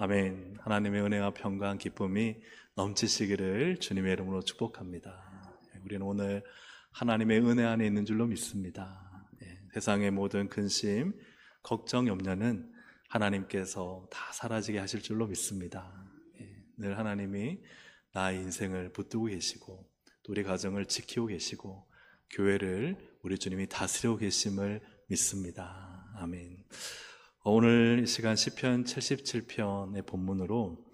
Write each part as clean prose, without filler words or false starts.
아멘. 하나님의 은혜와 평강, 기쁨이 넘치시기를 주님의 이름으로 축복합니다. 우리는 오늘 하나님의 은혜 안에 있는 줄로 믿습니다. 세상의 모든 근심, 걱정, 염려는 하나님께서 다 사라지게 하실 줄로 믿습니다. 늘 하나님이 나의 인생을 붙들고 계시고 또 우리 가정을 지키고 계시고 교회를 우리 주님이 다스리고 계심을 믿습니다. 아멘. 오늘 이 시간 시편 77편의 본문으로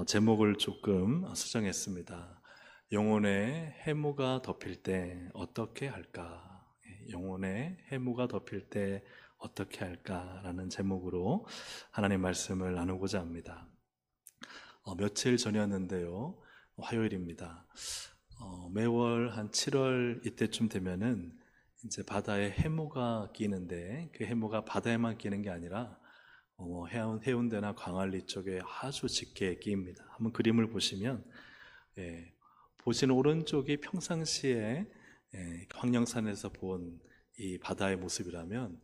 제목을 조금 수정했습니다. 영혼의 해무가 덮일 때 어떻게 할까? 영혼의 해무가 덮일 때 어떻게 할까라는 제목으로 하나님 말씀을 나누고자 합니다. 며칠 전이었는데요, 화요일입니다. 매월 한 7월 이때쯤 되면은 이제 바다에 해무가 끼는데, 그 해무가 바다에만 끼는 게 아니라 해운대나 광안리 쪽에 아주 짙게 끼입니다. 한번 그림을 보시면, 보시는 오른쪽이 평상시에 황령산에서 본 이 바다의 모습이라면,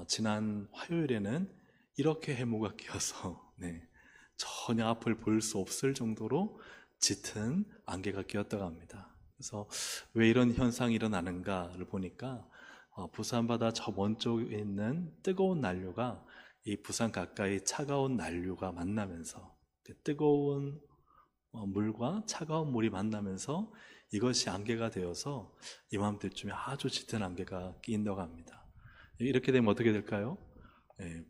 지난 화요일에는 이렇게 해무가 끼어서 전혀 앞을 볼 수 없을 정도로 짙은 안개가 끼었다고 합니다. 그래서 왜 이런 현상이 일어나는가를 보니까 부산바다 저 먼 쪽에 있는 뜨거운 난류가 이 부산 가까이 차가운 난류가 만나면서, 뜨거운 물과 차가운 물이 만나면서 이것이 안개가 되어서 이맘때쯤에 아주 짙은 안개가 끼인다고 합니다. 이렇게 되면 어떻게 될까요?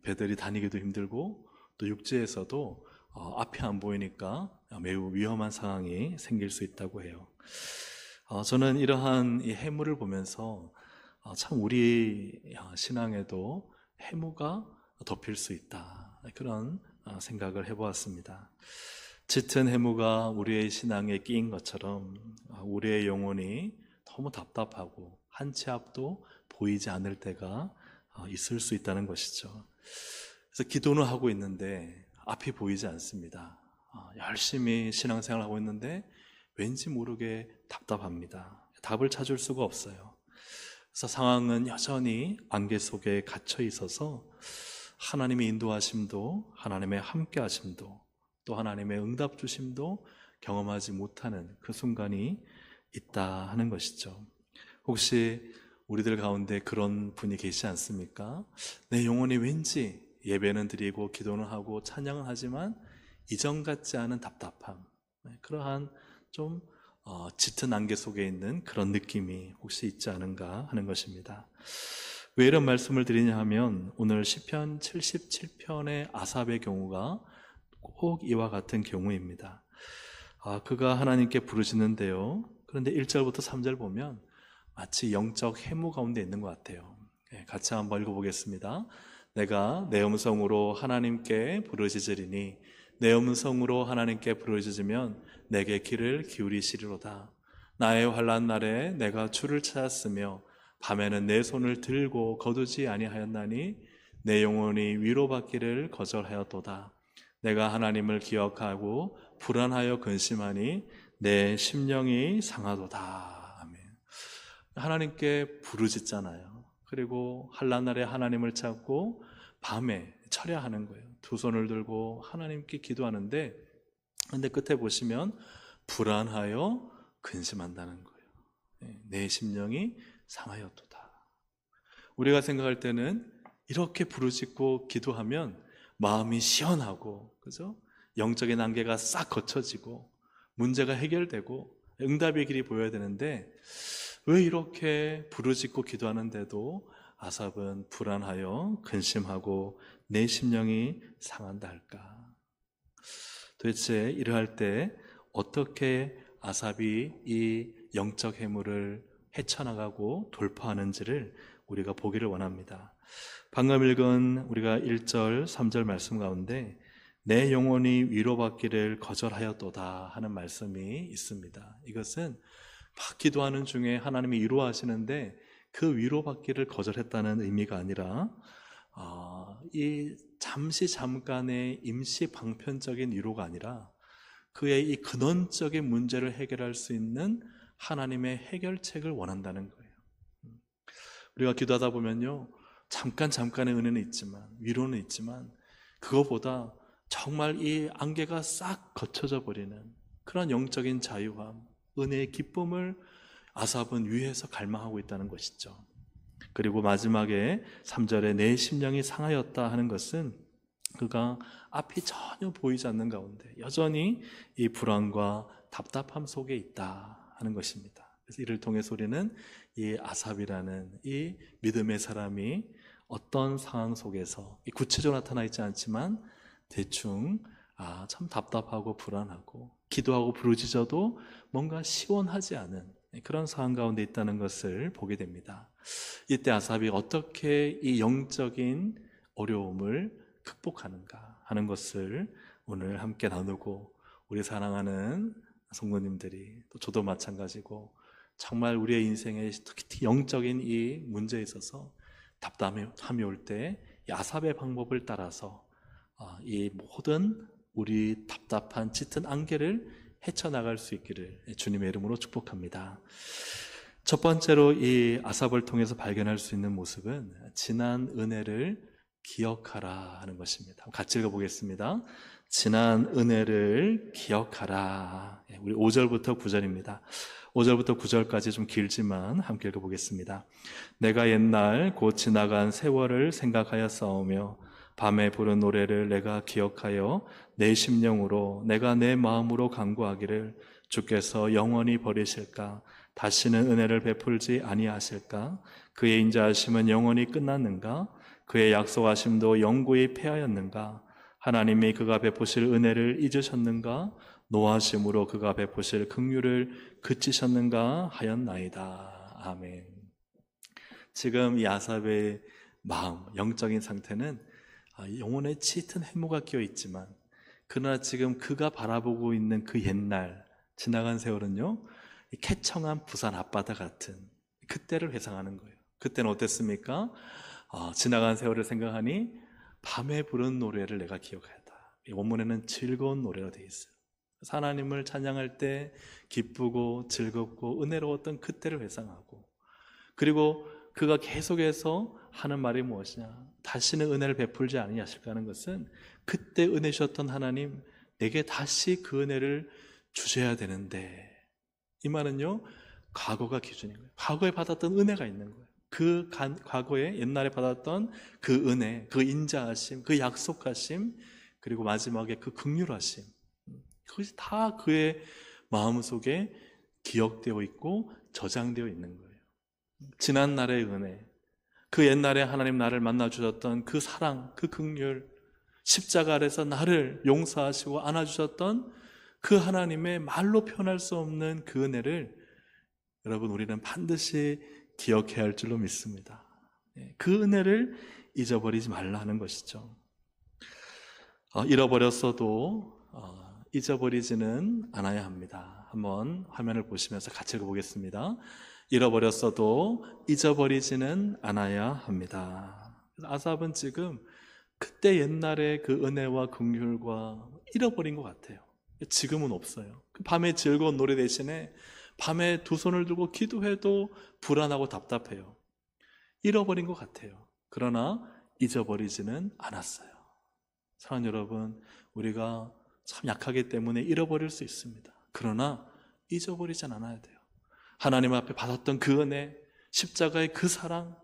배들이 다니기도 힘들고 또 육지에서도 앞이 안 보이니까 매우 위험한 상황이 생길 수 있다고 해요. 저는 이러한 이 해무를 보면서 참 우리 신앙에도 해무가 덮일 수 있다, 그런 생각을 해보았습니다. 짙은 해무가 우리의 신앙에 끼인 것처럼 우리의 영혼이 너무 답답하고 한 치 앞도 보이지 않을 때가 있을 수 있다는 것이죠. 그래서 기도는 하고 있는데 앞이 보이지 않습니다. 열심히 신앙생활을 하고 있는데 왠지 모르게 답답합니다. 답을 찾을 수가 없어요. 그래서 상황은 여전히 안개 속에 갇혀 있어서 하나님의 인도하심도, 하나님의 함께하심도, 또 하나님의 응답 주심도 경험하지 못하는 그 순간이 있다 하는 것이죠. 혹시 우리들 가운데 그런 분이 계시지 않습니까? 내 영혼이 왠지 예배는 드리고 기도는 하고 찬양은 하지만 이전 같지 않은 답답함, 그러한 좀 짙은 안개 속에 있는 그런 느낌이 혹시 있지 않은가 하는 것입니다. 왜 이런 말씀을 드리냐 하면, 오늘 시편 77편의 아삽의 경우가 꼭 이와 같은 경우입니다. 그가 하나님께 부르시는데요, 그런데 1절부터 3절 보면 마치 영적 해무 가운데 있는 것 같아요. 같이 한번 읽어보겠습니다. 내가 내 음성으로 하나님께 부르짖으리니 내 음성으로 하나님께 부르짖으면 내게 귀를 기울이시리로다. 나의 환난 날에 내가 주를 찾았으며 밤에는 내 손을 들고 거두지 아니하였나니 내 영혼이 위로받기를 거절하였도다. 내가 하나님을 기억하고 불안하여 근심하니 내 심령이 상하도다. 아멘. 하나님께 부르짖잖아요. 그리고 환난 날에 하나님을 찾고 밤에 철야하는 거예요. 두 손을 들고 하나님께 기도하는데, 근데 끝에 보시면 불안하여 근심한다는 거예요. 내 심령이 상하였도다. 우리가 생각할 때는 이렇게 부르짖고 기도하면 마음이 시원하고, 그죠? 영적인 안개가 싹 걷혀지고 문제가 해결되고 응답의 길이 보여야 되는데, 왜 이렇게 부르짖고 기도하는데도 아삽은 불안하여 근심하고 내 심령이 상한다 할까? 도대체 이러할 때 어떻게 아삽이 이 영적 해무를 헤쳐나가고 돌파하는지를 우리가 보기를 원합니다. 방금 읽은 우리가 1절, 3절 말씀 가운데 내 영혼이 위로받기를 거절하였도다 하는 말씀이 있습니다. 이것은 막 기도하는 중에 하나님이 위로하시는데 그 위로받기를 거절했다는 의미가 아니라 이 잠깐의 임시 방편적인 위로가 아니라 그의 이 근원적인 문제를 해결할 수 있는 하나님의 해결책을 원한다는 거예요. 우리가 기도하다 보면요, 잠깐의 은혜는 있지만, 위로는 있지만, 그거보다 정말 이 안개가 싹 걷혀져 버리는 그런 영적인 자유함, 은혜의 기쁨을 아삽은 위에서 갈망하고 있다는 것이죠. 그리고 마지막에 3절에 내 심령이 상하였다 하는 것은 그가 앞이 전혀 보이지 않는 가운데 여전히 이 불안과 답답함 속에 있다 하는 것입니다. 그래서 이를 통해서 우리는 이 아삽이라는 이 믿음의 사람이 어떤 상황 속에서 구체적으로 나타나 있지 않지만 대충 참 답답하고 불안하고 기도하고 부르짖어도 뭔가 시원하지 않은 그런 상황 가운데 있다는 것을 보게 됩니다. 이때 아삽이 어떻게 이 영적인 어려움을 극복하는가 하는 것을 오늘 함께 나누고, 우리 사랑하는 성도님들이 또 저도 마찬가지고 정말 우리의 인생에 특히 영적인 이 문제에 있어서 답답함이 올 때 이 아삽의 방법을 따라서 이 모든 우리 답답한 짙은 안개를 헤쳐나갈 수 있기를 주님의 이름으로 축복합니다. 첫 번째로 이 아삽을 통해서 발견할 수 있는 모습은 지난 은혜를 기억하라 하는 것입니다. 같이 읽어보겠습니다. 지난 은혜를 기억하라. 우리 5절부터 9절입니다. 5절부터 9절까지 좀 길지만 함께 읽어보겠습니다. 내가 옛날 곧 지나간 세월을 생각하여 싸우며 밤에 부른 노래를 내가 기억하여 내 심령으로 내가 내 마음으로 간구하기를 주께서 영원히 버리실까? 다시는 은혜를 베풀지 아니하실까? 그의 인자하심은 영원히 끝났는가? 그의 약속하심도 영구히 패하였는가? 하나님이 그가 베푸실 은혜를 잊으셨는가? 노하심으로 그가 베푸실 긍휼을 그치셨는가 하였나이다. 아멘. 지금 이 아삽의 마음, 영적인 상태는 영혼에 짙은 해무가 끼어 있지만, 그러나 지금 그가 바라보고 있는 그 옛날 지나간 세월은요, 쾌청한 부산 앞바다 같은 그때를 회상하는 거예요. 그때는 어땠습니까? 지나간 세월을 생각하니 밤에 부른 노래를 내가 기억하였다. 이 원문에는 즐거운 노래가 되어 있어요. 하나님을 찬양할 때 기쁘고 즐겁고 은혜로웠던 그때를 회상하고, 그리고 그가 계속해서 하는 말이 무엇이냐? 다시는 은혜를 베풀지 아니하실까 하는 것은 그때 은혜 주셨던 하나님, 내게 다시 그 은혜를 주셔야 되는데, 이 말은요, 과거가 기준인 거예요. 과거에 받았던 은혜가 있는 거예요. 그 과거에 옛날에 받았던 그 은혜, 그 인자하심, 그 약속하심, 그리고 마지막에 그 긍휼하심, 그것이 다 그의 마음속에 기억되어 있고 저장되어 있는 거예요. 지난 날의 은혜, 그 옛날에 하나님 나를 만나주셨던 그 사랑, 그 긍휼, 십자가 아래서 나를 용서하시고 안아주셨던 그 하나님의 말로 표현할 수 없는 그 은혜를 여러분, 우리는 반드시 기억해야 할 줄로 믿습니다. 그 은혜를 잊어버리지 말라 하는 것이죠. 잃어버렸어도 잊어버리지는 않아야 합니다. 한번 화면을 보시면서 같이 읽어보겠습니다. 잃어버렸어도 잊어버리지는 않아야 합니다. 아삽은 지금 그때 옛날의 그 은혜와 긍휼과 잃어버린 것 같아요. 지금은 없어요. 밤에 즐거운 노래 대신에 밤에 두 손을 들고 기도해도 불안하고 답답해요. 잃어버린 것 같아요. 그러나 잊어버리지는 않았어요. 사랑하는 여러분, 우리가 참 약하기 때문에 잃어버릴 수 있습니다. 그러나 잊어버리진 않아야 돼요. 하나님 앞에 받았던 그 은혜, 십자가의 그 사랑,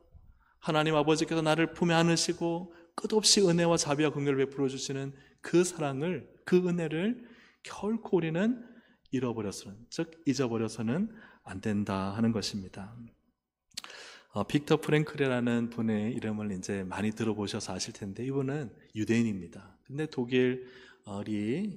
하나님 아버지께서 나를 품에 안으시고 끝없이 은혜와 자비와 긍휼을 베풀어 주시는 그 사랑을, 그 은혜를 결코 우리는 잃어버려서는, 즉 잊어버려서는 안 된다 하는 것입니다. 빅터 프랭클이라는 분의 이름을 이제 많이 들어보셔서 아실 텐데, 이분은 유대인입니다. 근데 독일이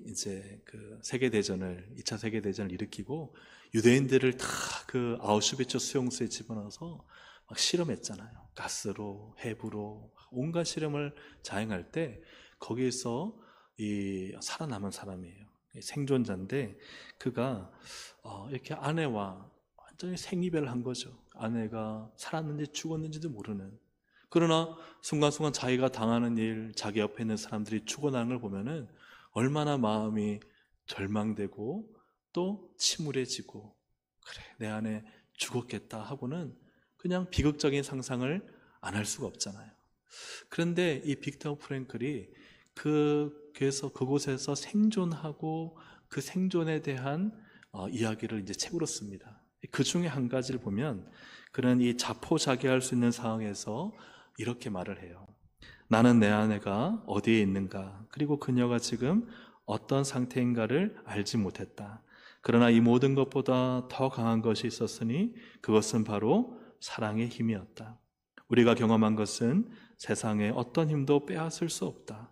이제 그 세계대전을, 2차 세계대전을 일으키고 유대인들을 다 그 아우슈비츠 수용소에 집어넣어서 막 실험했잖아요. 가스로, 해부로 온갖 실험을 자행할 때 거기에서 이 살아남은 사람이에요. 생존자인데 그가 이렇게 아내와 완전히 생이별을 한 거죠. 아내가 살았는지 죽었는지도 모르는. 그러나 순간순간 자기가 당하는 일, 자기 옆에 있는 사람들이 죽어나는 걸 보면은 얼마나 마음이 절망되고 또 침울해지고, 그래 내 안에 죽었겠다 하고는 그냥 비극적인 상상을 안 할 수가 없잖아요. 그런데 이 빅터 프랭클이 그래서 그곳에서 생존하고 그 생존에 대한 이야기를 이제 책으로 씁니다. 그 중에 한 가지를 보면 그는 이 자포자기할 수 있는 상황에서 이렇게 말을 해요. 나는 내 아내가 어디에 있는가, 그리고 그녀가 지금 어떤 상태인가를 알지 못했다. 그러나 이 모든 것보다 더 강한 것이 있었으니 그것은 바로 사랑의 힘이었다. 우리가 경험한 것은 세상에 어떤 힘도 빼앗을 수 없다.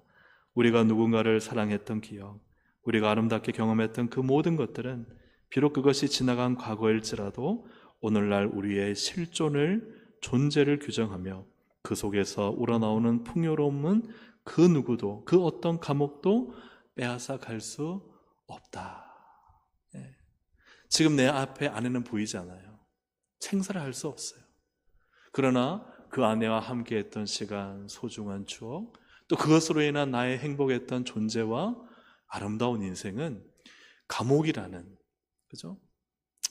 우리가 누군가를 사랑했던 기억, 우리가 아름답게 경험했던 그 모든 것들은 비록 그것이 지나간 과거일지라도 오늘날 우리의 실존을, 존재를 규정하며 그 속에서 우러나오는 풍요로움은 그 누구도, 그 어떤 감옥도 빼앗아 갈 수 없다. 예. 지금 내 앞에 아내는 보이지 않아요. 생사를 할 수 없어요. 그러나 그 아내와 함께했던 시간, 소중한 추억, 또 그것으로 인한 나의 행복했던 존재와 아름다운 인생은 감옥이라는, 그죠?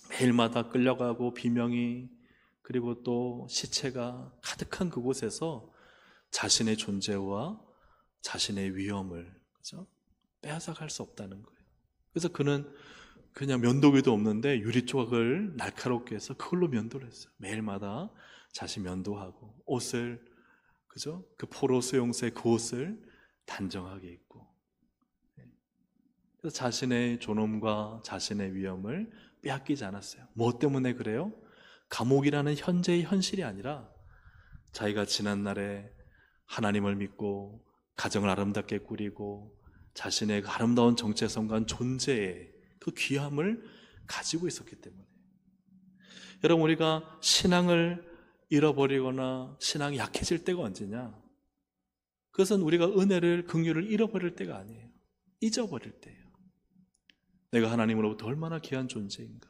매일마다 끌려가고 비명이, 그리고 또 시체가 가득한 그곳에서 자신의 존재와 자신의 위험을, 그죠? 빼앗아 갈 수 없다는 거예요. 그래서 그는 그냥 면도기도 없는데 유리조각을 날카롭게 해서 그걸로 면도를 했어요. 매일마다 자신 면도하고 옷을, 그죠? 그 포로 수용소의 그 옷을 단정하게 입고, 그래서 자신의 존엄과 자신의 위엄을 빼앗기지 않았어요. 뭐 때문에 그래요? 감옥이라는 현재의 현실이 아니라 자기가 지난날에 하나님을 믿고 가정을 아름답게 꾸리고 자신의 그 아름다운 정체성과 존재의 그 귀함을 가지고 있었기 때문에. 여러분, 우리가 신앙을 잃어버리거나 신앙이 약해질 때가 언제냐? 그것은 우리가 은혜를, 긍휼을 잃어버릴 때가 아니에요. 잊어버릴 때예요. 내가 하나님으로부터 얼마나 귀한 존재인가,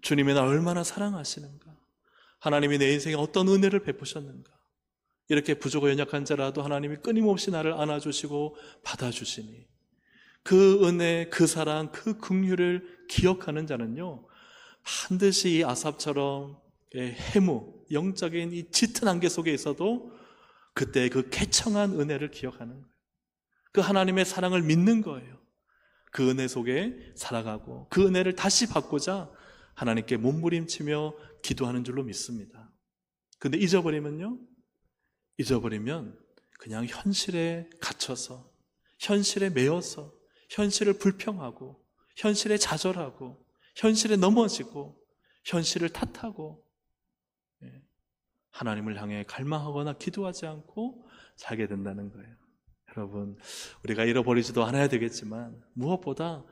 주님이 나 얼마나 사랑하시는가, 하나님이 내 인생에 어떤 은혜를 베푸셨는가, 이렇게 부족하고 연약한 자라도 하나님이 끊임없이 나를 안아주시고 받아주시니 그 은혜, 그 사랑, 그 긍휼을 기억하는 자는요, 반드시 이 아삽처럼 해무, 영적인 이 짙은 안개 속에 있어도 그때 그 개청한 은혜를 기억하는 거예요. 그 하나님의 사랑을 믿는 거예요. 그 은혜 속에 살아가고 그 은혜를 다시 받고자 하나님께 몸부림치며 기도하는 줄로 믿습니다. 근데 잊어버리면 그냥 현실에 갇혀서, 현실에 매여서, 현실을 불평하고, 현실에 좌절하고, 현실에 넘어지고, 현실을 탓하고, 하나님을 향해 갈망하거나 기도하지 않고 살게 된다는 거예요. 여러분, 우리가 잃어버리지도 않아야 되겠지만 무엇보다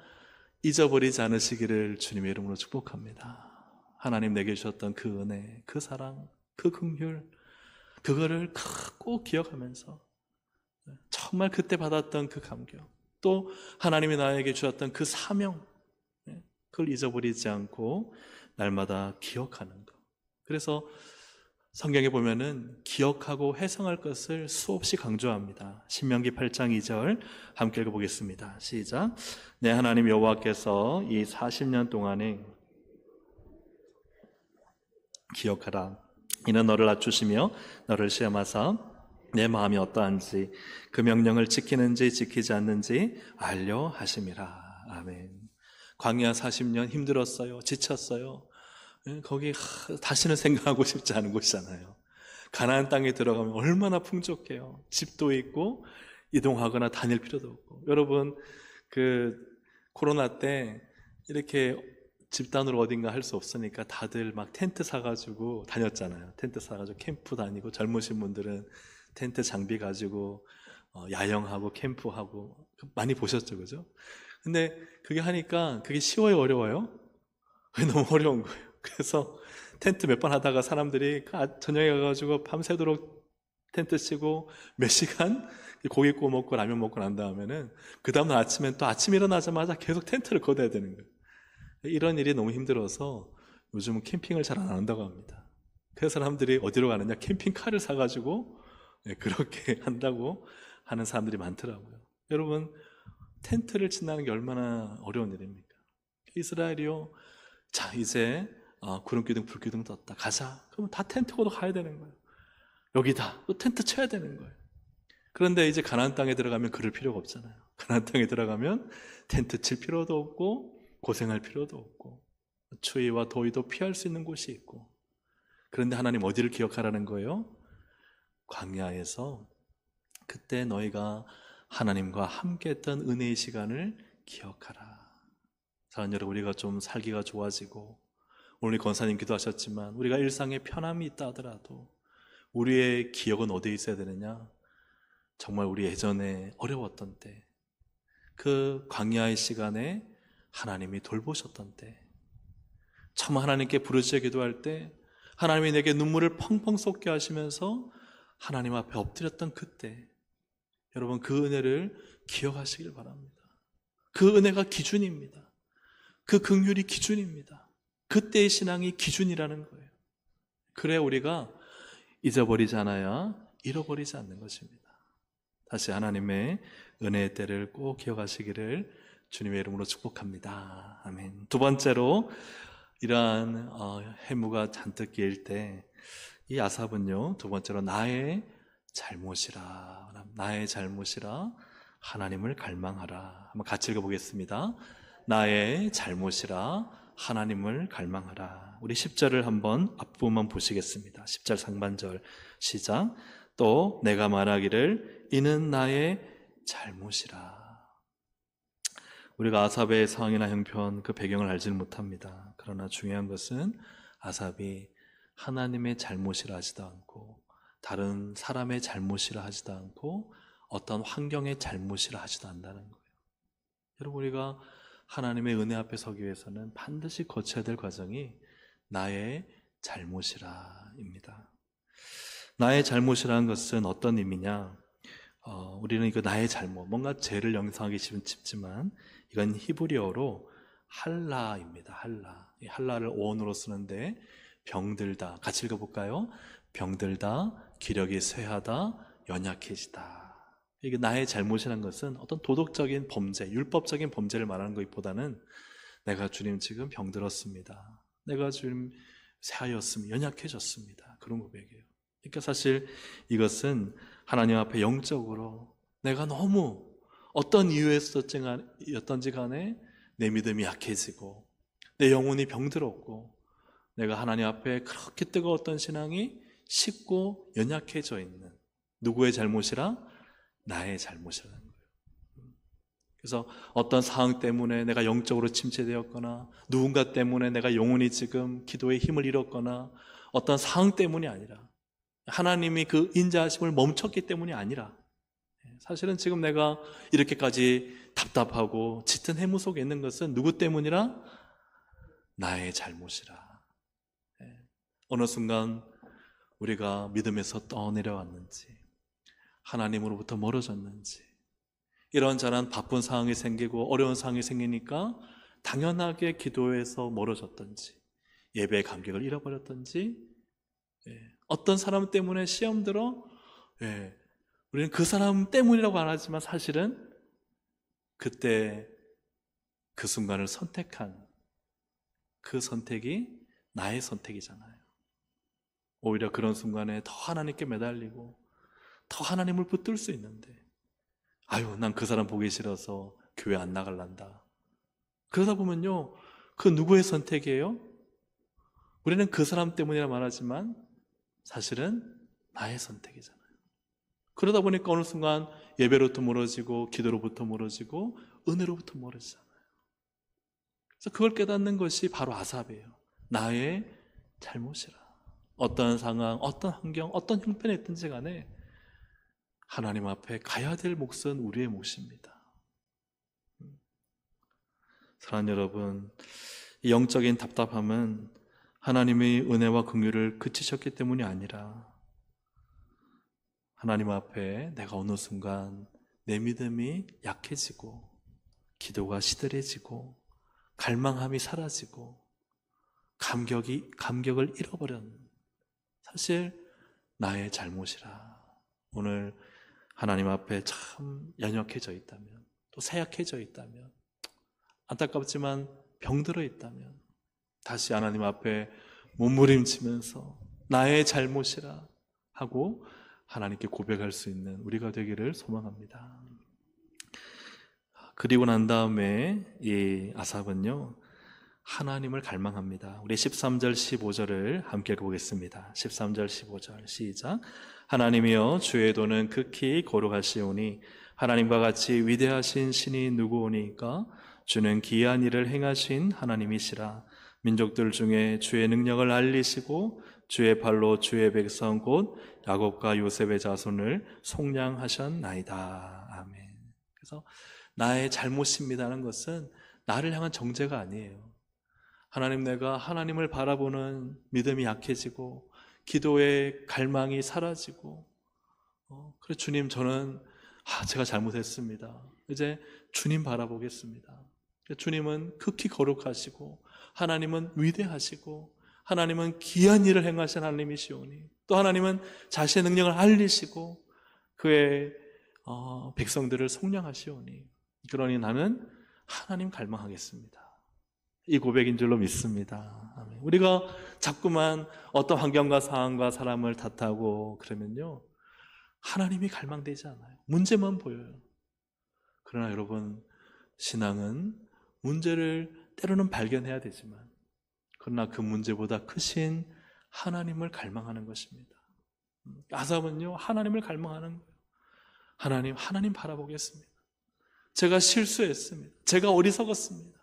잊어버리지 않으시기를 주님의 이름으로 축복합니다. 하나님 내게 주셨던 그 은혜, 그 사랑, 그 긍휼, 그거를 꼭 기억하면서 정말 그때 받았던 그 감격, 또 하나님이 나에게 주셨던 그 사명, 그걸 잊어버리지 않고 날마다 기억하는 것. 그래서 성경에 보면은 기억하고 회상할 것을 수없이 강조합니다. 신명기 8장 2절 함께 읽어보겠습니다. 시작. 내 하나님 여호와께서 이 40년 동안에 기억하라. 이는 너를 낮추시며 너를 시험하사 내 마음이 어떠한지 그 명령을 지키는지 지키지 않는지 알려 하심이라. 아멘. 광야 40년 힘들었어요. 지쳤어요. 거기 다시는 생각하고 싶지 않은 곳이잖아요. 가나안 땅에 들어가면 얼마나 풍족해요. 집도 있고 이동하거나 다닐 필요도 없고. 여러분, 그 코로나 때 이렇게 집단으로 어딘가 할 수 없으니까 다들 막 텐트 사가지고 다녔잖아요. 텐트 사가지고 캠프 다니고, 젊으신 분들은 텐트 장비 가지고 야영하고 캠프하고 많이 보셨죠, 그죠? 근데 그게 하니까 그게 쉬워요, 어려워요? 너무 어려운 거예요. 그래서 텐트 몇 번 하다가 사람들이 저녁에 가가지고 밤새도록 텐트 치고 몇 시간 고기 구워 먹고 라면 먹고 난 다음에는 그 다음날 아침엔 또 아침 일어나자마자 계속 텐트를 걷어야 되는 거예요. 이런 일이 너무 힘들어서 요즘은 캠핑을 잘 안 한다고 합니다. 그래서 사람들이 어디로 가느냐, 캠핑카를 사가지고 그렇게 한다고 하는 사람들이 많더라고요. 여러분, 텐트를 친다는 게 얼마나 어려운 일입니까? 이스라엘이요, 자 이제 구름기둥 불기둥 떴다, 가자. 그러면 다 텐트 고도 가야 되는 거예요. 여기다 또 텐트 쳐야 되는 거예요. 그런데 이제 가나안 땅에 들어가면 그럴 필요가 없잖아요. 가나안 땅에 들어가면 텐트 칠 필요도 없고 고생할 필요도 없고 추위와 더위도 피할 수 있는 곳이 있고. 그런데 하나님 어디를 기억하라는 거예요? 광야에서 그때 너희가 하나님과 함께했던 은혜의 시간을 기억하라. 사랑하는 여러분, 우리가 좀 살기가 좋아지고 오늘 권사님 기도하셨지만 우리가 일상에 편함이 있다 하더라도 우리의 기억은 어디에 있어야 되느냐? 정말 우리 예전에 어려웠던 때, 그 광야의 시간에 하나님이 돌보셨던 때, 참 하나님께 부르짖어 기도할 때 하나님이 내게 눈물을 펑펑 쏟게 하시면서 하나님 앞에 엎드렸던 그때, 여러분 그 은혜를 기억하시길 바랍니다. 그 은혜가 기준입니다. 그 긍휼이 기준입니다. 그때의 신앙이 기준이라는 거예요. 그래 우리가 잊어버리지 않아야 잃어버리지 않는 것입니다. 다시 하나님의 은혜의 때를 꼭 기억하시기를 주님의 이름으로 축복합니다. 아멘. 두 번째로 이러한 해무가 잔뜩 끼일 때 이 아삽은요, 두 번째로 나의 잘못이라 하나님을 갈망하라. 한번 같이 읽어보겠습니다. 나의 잘못이라 하나님을 갈망하라. 우리 10절을 한번 앞부분만 보시겠습니다. 10절 상반절 시작. 또 내가 말하기를 이는 나의 잘못이라. 우리가 아삽의 상황이나 형편 그 배경을 알지는 못합니다. 그러나 중요한 것은 아삽이 하나님의 잘못이라 하지도 않고 다른 사람의 잘못이라 하지도 않고 어떤 환경의 잘못이라 하지도 않는다는 거예요. 여러분 우리가 하나님의 은혜 앞에 서기 위해서는 반드시 거쳐야 될 과정이 나의 잘못이라입니다. 나의 잘못이라는 것은 어떤 의미냐? 우리는 이거 나의 잘못, 뭔가 죄를 연상하기 쉽지만 이건 히브리어로 할라입니다. 할라. 이 할라를 오언으로 쓰는데 병들다. 같이 읽어볼까요? 병들다, 기력이 쇠하다, 연약해지다. 이게 나의 잘못이라는 것은 어떤 도덕적인 범죄, 율법적인 범죄를 말하는 것보다는 내가 주님 지금 병들었습니다. 내가 주님 쇠하였습니다. 연약해졌습니다. 그런 고백이에요. 그러니까 사실 이것은 하나님 앞에 영적으로 내가 너무 어떤 이유였던지 간에 내 믿음이 약해지고 내 영혼이 병들었고 내가 하나님 앞에 그렇게 뜨거웠던 신앙이 식고 연약해져 있는 누구의 잘못이라? 나의 잘못이라는 거예요. 그래서 어떤 상황 때문에 내가 영적으로 침체되었거나 누군가 때문에 내가 영혼이 지금 기도의 힘을 잃었거나 어떤 상황 때문이 아니라 하나님이 그 인자하심을 멈췄기 때문이 아니라 사실은 지금 내가 이렇게까지 답답하고 짙은 해무 속에 있는 것은 누구 때문이라? 나의 잘못이라. 어느 순간 우리가 믿음에서 떠내려왔는지 하나님으로부터 멀어졌는지 이런저런 바쁜 상황이 생기고 어려운 상황이 생기니까 당연하게 기도에서 멀어졌던지 예배의 감격을 잃어버렸던지 어떤 사람 때문에 시험 들어 우리는 그 사람 때문이라고 안 하지만 사실은 그때 그 순간을 선택한 그 선택이 나의 선택이잖아요. 오히려 그런 순간에 더 하나님께 매달리고 더 하나님을 붙들 수 있는데 아유 난 그 사람 보기 싫어서 교회 안 나갈란다. 그러다 보면요 그 누구의 선택이에요? 우리는 그 사람 때문이라 말하지만 사실은 나의 선택이잖아요. 그러다 보니까 어느 순간 예배로부터 멀어지고 기도로부터 멀어지고 은혜로부터 멀어지잖아요. 그래서 그걸 깨닫는 것이 바로 아삽이에요. 나의 잘못이라. 어떤 상황, 어떤 환경, 어떤 형편에 있든지 간에 하나님 앞에 가야 될 몫은 우리의 몫입니다. 사랑하는 여러분, 이 영적인 답답함은 하나님의 은혜와 긍휼을 그치셨기 때문이 아니라 하나님 앞에 내가 어느 순간 내 믿음이 약해지고 기도가 시들해지고 갈망함이 사라지고 감격을 잃어버렸는 사실 나의 잘못이라. 오늘 하나님 앞에 참 연약해져 있다면 또 쇠약해져 있다면 안타깝지만 병들어 있다면 다시 하나님 앞에 몸부림치면서 나의 잘못이라 하고 하나님께 고백할 수 있는 우리가 되기를 소망합니다. 그리고 난 다음에 이 아삽은요, 하나님을 갈망합니다. 우리 13절 15절을 함께 읽어보겠습니다. 13절 15절 시작. 하나님이여 주의 도는 극히 거룩하시오니 하나님과 같이 위대하신 신이 누구오니까? 주는 기이한 일을 행하신 하나님이시라. 민족들 중에 주의 능력을 알리시고 주의 발로 주의 백성 곧 야곱과 요셉의 자손을 속량하셨나이다. 아멘. 그래서 나의 잘못입니다는 것은 나를 향한 정죄가 아니에요. 하나님, 내가 하나님을 바라보는 믿음이 약해지고 기도의 갈망이 사라지고 그래 주님, 저는 제가 잘못했습니다. 이제 주님 바라보겠습니다. 주님은 극히 거룩하시고 하나님은 위대하시고 하나님은 기이한 일을 행하신 하나님이시오니 또 하나님은 자신의 능력을 알리시고 그의 백성들을 속량하시오니 그러니 나는 하나님 갈망하겠습니다. 이 고백인 줄로 믿습니다. 아멘. 우리가 자꾸만 어떤 환경과 상황과 사람을 탓하고 그러면요, 하나님이 갈망되지 않아요. 문제만 보여요. 그러나 여러분, 신앙은 문제를 때로는 발견해야 되지만 그러나 그 문제보다 크신 하나님을 갈망하는 것입니다. 아삽은요, 하나님을 갈망하는 거예요. 하나님 바라보겠습니다. 제가 실수했습니다. 제가 어리석었습니다.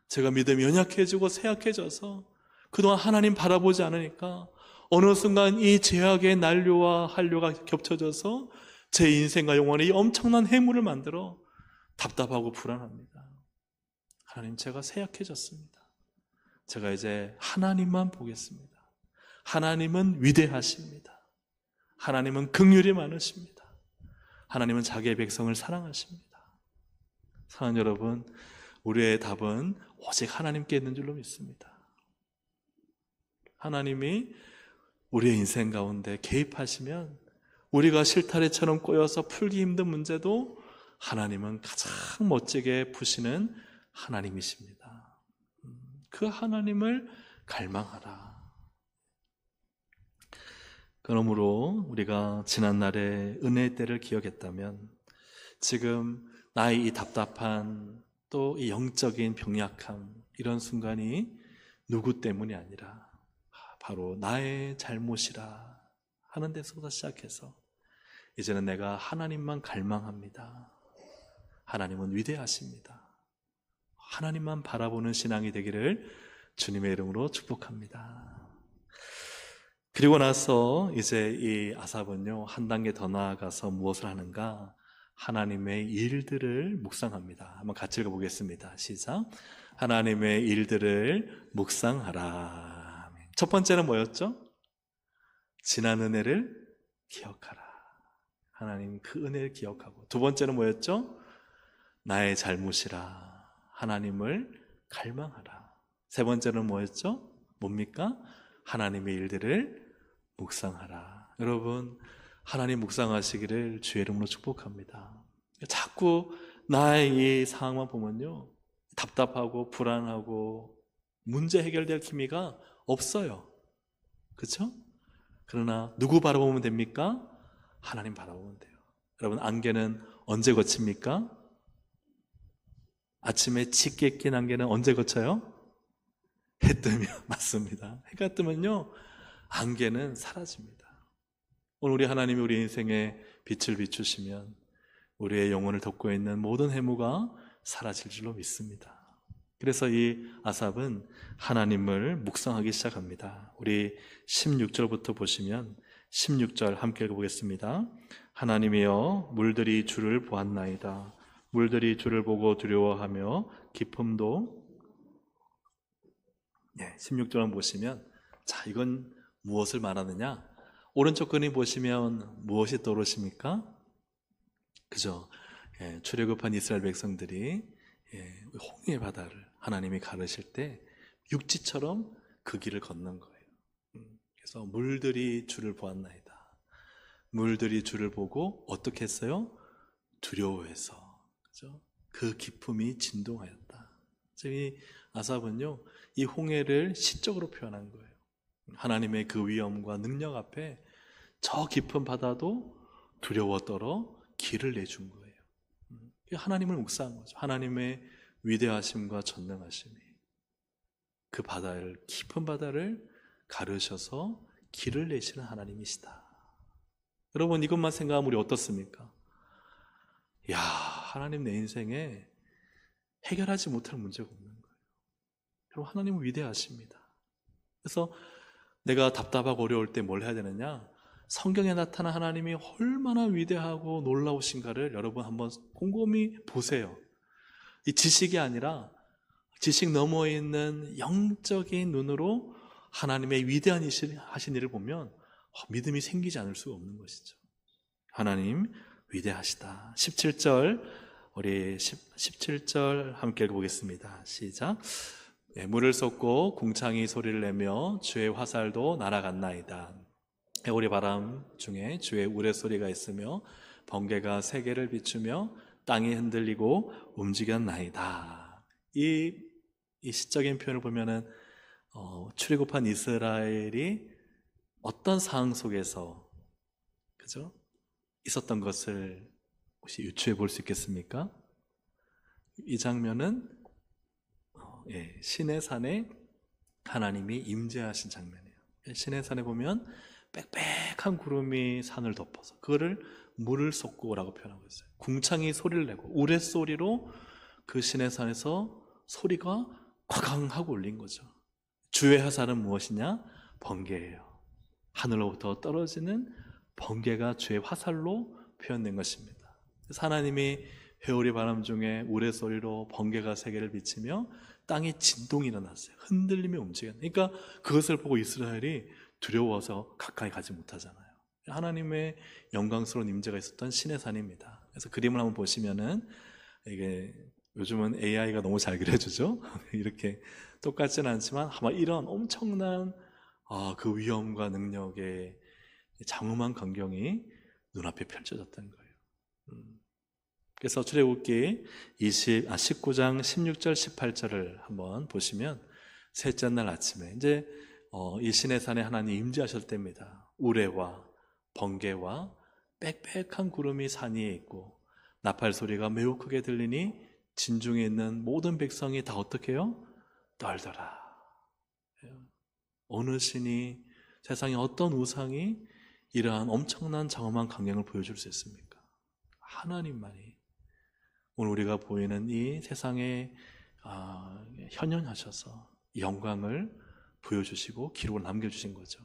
제가 믿음이 연약해지고 쇠약해져서 그동안 하나님 바라보지 않으니까 어느 순간 이 죄악의 난류와 한류가 겹쳐져서 제 인생과 영혼에 이 엄청난 해물을 만들어 답답하고 불안합니다. 하나님, 제가 쇠약해졌습니다. 제가 이제 하나님만 보겠습니다. 하나님은 위대하십니다. 하나님은 긍휼이 많으십니다. 하나님은 자기의 백성을 사랑하십니다. 사랑하는 여러분, 우리의 답은 오직 하나님께 있는 줄로 믿습니다. 하나님이 우리의 인생 가운데 개입하시면 우리가 실타래처럼 꼬여서 풀기 힘든 문제도 하나님은 가장 멋지게 푸시는 하나님이십니다. 그 하나님을 갈망하라. 그러므로 우리가 지난날의 은혜의 때를 기억했다면 지금 나의 이 답답한 또 이 영적인 병약함, 이런 순간이 누구 때문이 아니라 바로 나의 잘못이라 하는 데서부터 시작해서 이제는 내가 하나님만 갈망합니다. 하나님은 위대하십니다. 하나님만 바라보는 신앙이 되기를 주님의 이름으로 축복합니다. 그리고 나서 이제 이 아삽은요, 한 단계 더 나아가서 무엇을 하는가? 하나님의 일들을 묵상합니다. 한번 같이 읽어보겠습니다. 시작. 하나님의 일들을 묵상하라. 첫 번째는 뭐였죠? 지난 은혜를 기억하라. 하나님 그 은혜를 기억하고, 두 번째는 뭐였죠? 나의 잘못이라. 하나님을 갈망하라. 세 번째는 뭐였죠? 뭡니까? 하나님의 일들을 묵상하라. 여러분, 하나님 묵상하시기를 주의 이름으로 축복합니다. 자꾸 나의 이 상황만 보면요, 답답하고 불안하고 문제 해결될 기미가 없어요. 그렇죠? 그러나 누구 바라보면 됩니까? 하나님 바라보면 돼요. 여러분, 안개는 언제 거칩니까? 아침에 짙게 낀 안개는 언제 거쳐요? 해 뜨면. 맞습니다. 해가 뜨면요, 안개는 사라집니다. 오늘 우리 하나님이 우리 인생에 빛을 비추시면 우리의 영혼을 덮고 있는 모든 해무가 사라질 줄로 믿습니다. 그래서 이 아삽은 하나님을 묵상하기 시작합니다. 우리 16절부터 보시면 16절 함께 읽어보겠습니다. 하나님이여 물들이 주를 보았나이다. 물들이 주를 보고 두려워하며 기쁨도. 16절 한번 보시면, 자, 이건 무엇을 말하느냐? 오른쪽 그림 보시면 무엇이 떠오르십니까? 그죠? 출애굽한 이스라엘 백성들이 홍해 바다를 하나님이 가르실 때 육지처럼 그 길을 걷는 거예요. 그래서 물들이 주를 보았나이다. 물들이 주를 보고 어떻게 했어요? 두려워해서. 그죠? 그 기쁨이 진동하였다. 이 아삽은요, 이 홍해를 시적으로 표현한 거예요. 하나님의 그 위엄과 능력 앞에 저 깊은 바다도 두려워 떨어 길을 내준 거예요. 하나님을 묵상한 거죠. 하나님의 위대하심과 전능하심이 그 바다를, 깊은 바다를 가르셔서 길을 내시는 하나님이시다. 여러분, 이것만 생각하면 우리 어떻습니까? 야, 하나님 내 인생에 해결하지 못할 문제가 없는 거예요. 여러분, 하나님은 위대하십니다. 그래서 내가 답답하고 어려울 때 뭘 해야 되느냐? 성경에 나타난 하나님이 얼마나 위대하고 놀라우신가를 여러분 한번 곰곰이 보세요. 이 지식이 아니라 지식 너머에 있는 영적인 눈으로 하나님의 위대한 하신 일을 보면 믿음이 생기지 않을 수가 없는 것이죠. 하나님 위대하시다. 17절, 우리 17절 함께 읽어보겠습니다. 시작. 물을 쏟고 궁창이 소리를 내며 주의 화살도 날아갔나이다. 해오리 바람 중에 주의 우레소리가 있으며 번개가 세계를 비추며 땅이 흔들리고 움직였나이다. 이 시적인 표현을 보면은 출애굽한 이스라엘이 어떤 상황 속에서 그죠? 있었던 것을 혹시 유추해 볼 수 있겠습니까? 이 장면은 시내산에 하나님이 임재하신 장면이에요. 시내산에 보면 빽빽한 구름이 산을 덮어서 그거를 물을 쏟고라고 표현하고 있어요. 궁창이 소리를 내고 우레소리로 그 시내산에서 소리가 쾅쾅하고 울린 거죠. 주의 화살은 무엇이냐? 번개예요. 하늘로부터 떨어지는 번개가 주의 화살로 표현된 것입니다. 그래서 하나님이 회오리 바람 중에 우레소리로 번개가 세계를 비치며 땅에 진동이 일어났어요. 흔들리며 움직였어요. 그러니까 그것을 보고 이스라엘이 두려워서 가까이 가지 못하잖아요. 하나님의 영광스러운 임재가 있었던 시내산입니다. 그래서 그림을 한번 보시면은 이게 요즘은 AI가 너무 잘 그려주죠. 이렇게 똑같지는 않지만 아마 이런 엄청난 그 위엄과 능력의 장엄한 광경이 눈앞에 펼쳐졌던 거예요. 그래서 출애굽기 19장 16절 18절을 한번 보시면 셋째 날 아침에 이제 이 시내산에 하나님 임재하실 때입니다. 우레와 번개와 빽빽한 구름이 산 위에 있고 나팔 소리가 매우 크게 들리니 진중에 있는 모든 백성이 다 어떻게 해요? 떨더라. 어느 신이, 세상에 어떤 우상이 이러한 엄청난 장엄한 광경을 보여줄 수 있습니까? 하나님만이. 오늘 우리가 보이는 이 세상에 현현하셔서 영광을 보여주시고 기록을 남겨주신 거죠.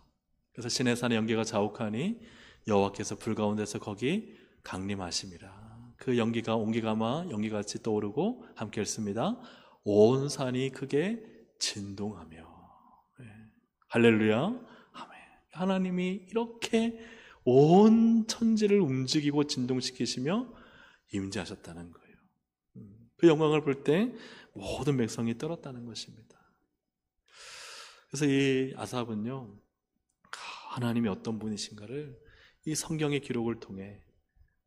그래서 시내산의 연기가 자욱하니 여호와께서 불 가운데서 거기 강림하심이라. 그 연기가 온기가마 연기같이 떠오르고 함께 읽습니다. 온 산이 크게 진동하며. 할렐루야. 아멘. 하나님이 이렇게 온 천지를 움직이고 진동시키시며 임재하셨다는 거예요. 그 영광을 볼 때 모든 백성이 떨었다는 것입니다. 그래서 이 아삽은요, 하나님이 어떤 분이신가를 이 성경의 기록을 통해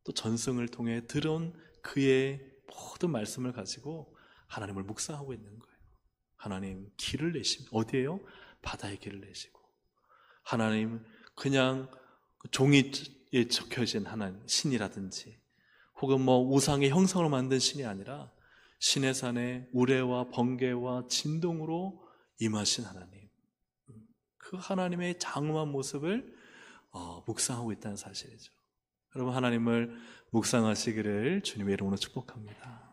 또 전승을 통해 들은 그의 모든 말씀을 가지고 하나님을 묵상하고 있는 거예요. 하나님 길을 내시면 어디에요? 바다에 길을 내시고, 하나님 그냥 종이에 적혀진 하나님 신이라든지 혹은 우상의 형상으로 만든 신이 아니라 시내산의 우레와 번개와 진동으로 임하신 하나님, 그 하나님의 장엄한 모습을 묵상하고 있다는 사실이죠. 여러분, 하나님을 묵상하시기를 주님의 이름으로 축복합니다.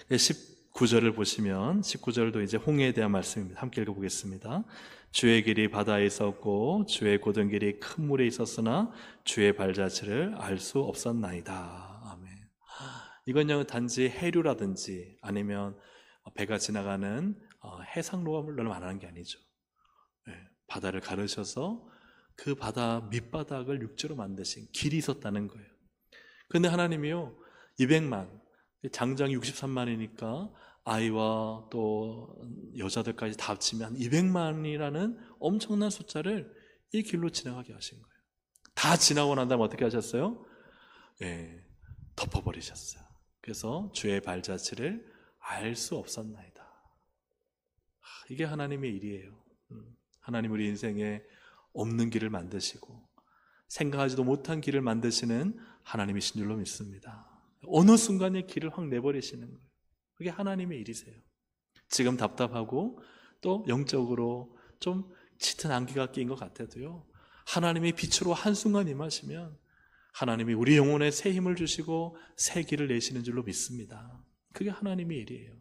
19절을 보시면 19절도 이제 홍해에 대한 말씀입니다. 함께 읽어보겠습니다. 주의 길이 바다에 있었고 주의 곧은 길이 큰 물에 있었으나 주의 발자취를 알 수 없었나이다. 아멘. 이건요, 단지 해류라든지 아니면 배가 지나가는 해상로를 말하는 게 아니죠. 바다를 가르셔서 그 바다 밑바닥을 육지로 만드신 길이 있었다는 거예요. 그런데 하나님이요, 200만, 장장이 63만이니까 아이와 또 여자들까지 다 합치면 200만이라는 엄청난 숫자를 이 길로 지나가게 하신 거예요. 다 지나고 난 다음에 어떻게 하셨어요? 덮어버리셨어요. 그래서 주의 발자취를 알 수 없었나이다. 이게 하나님의 일이에요. 하나님 우리 인생에 없는 길을 만드시고 생각하지도 못한 길을 만드시는 하나님이신 줄로 믿습니다. 어느 순간에 길을 확 내버리시는 거예요. 그게 하나님의 일이세요. 지금 답답하고 또 영적으로 좀 짙은 안개가 낀 것 같아도요, 하나님이 빛으로 한순간 임하시면 하나님이 우리 영혼에 새 힘을 주시고 새 길을 내시는 줄로 믿습니다. 그게 하나님의 일이에요.